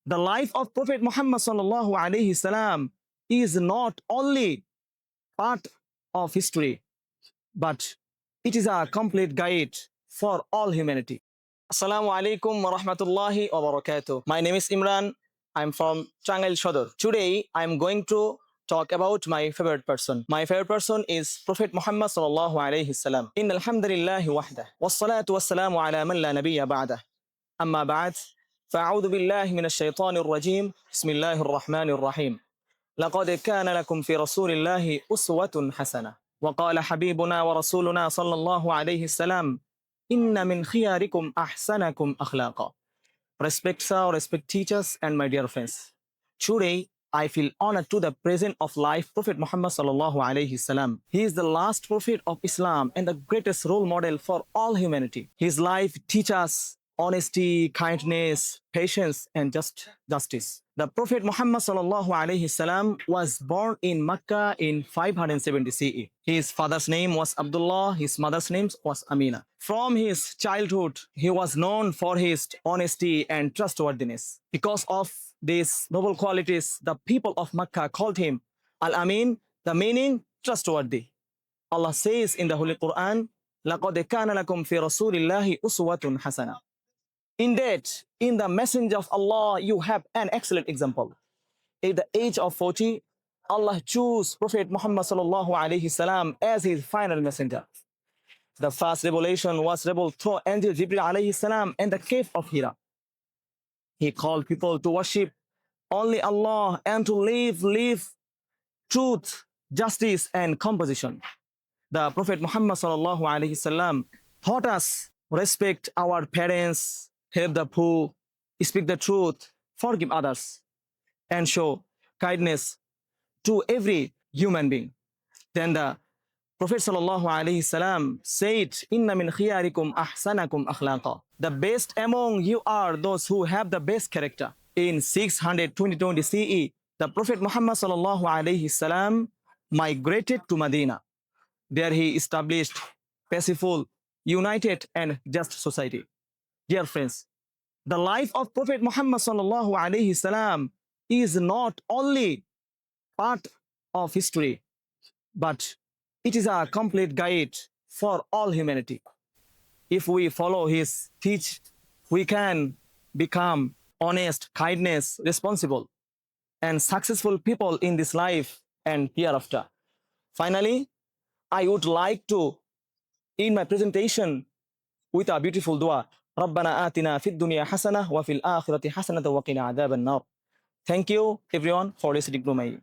The life of Prophet Muhammad sallallahu alaihi wasallam is not only part of history, but it is a complete guide for all humanity. Assalamu alaikum wa rahmatullahi wa barakatuh. My name is Imran. I'm from Changal Shodor. Today I'm going to talk about my favorite person. My favorite person is Prophet Muhammad sallallahu alaihi wasallam. In alhamdulillahi wahdah. Wassalatu wassalamu ala man la nabiyya ba'dah. أما بعد فأعوذ بالله من الشيطان الرجيم بسم الله الرحمن الرحيم لقد كان لكم في رسول الله أسوة حسنة وقال حبيبنا ورسولنا صلى الله عليه وسلم إن من خياركم أحسنكم أخلاقا. Respect sir, respect teachers and my dear friends. Today I feel honored to the present of life Prophet Muhammad sallallahu alaihi wasallam. He is the last prophet of Islam and the greatest role model for all humanity. His life teaches us honesty, kindness, patience, and justice. The Prophet Muhammad sallallahu alaihi wasallam was born in Mecca in 570 CE. His father's name was Abdullah, his mother's name was Amina. From his childhood, he was known for his honesty and trustworthiness. Because of these noble qualities, the people of Mecca called him Al-Amin, the meaning trustworthy. Allah says in the Holy Quran, لَقَدْ كَانَ لَكُمْ فِي رَسُولِ اللَّهِ أُسْوَةٌ حَسَنَةٌ. Indeed, in the messenger of Allah, you have an excellent example. At the age of 40, Allah chose Prophet Muhammad sallallahu alaihi salam as his final messenger. The first revelation was revealed through Angel Jibril alayhi salam in the cave of Hira. He called people to worship only Allah and to live truth, justice, and composition. The Prophet Muhammad sallallahu alaihi wasallam taught us respect our parents, help the poor, speak the truth, forgive others, and show kindness to every human being. Then the Prophet sallallahu alaihi wasallam said, "Inna min khiyarikum ahsanakum akhlaqa." The best among you are those who have the best character. In 620 CE, the Prophet Muhammad sallallahu alaihi wasallam migrated to Medina. There he established peaceful, united, and just society. Dear friends, the life of Prophet Muhammad sallallahu alaihi wasallam is not only part of history, but it is a complete guide for all humanity. If we follow his teach, we can become honest, kindness, responsible, and successful people in this life and hereafter. Finally, I would like to end my presentation with a beautiful dua. ربنا آتنا في الدنيا حسنة وفي الآخرة حسنة وقنا عذاب النار. Thank you everyone for listening to my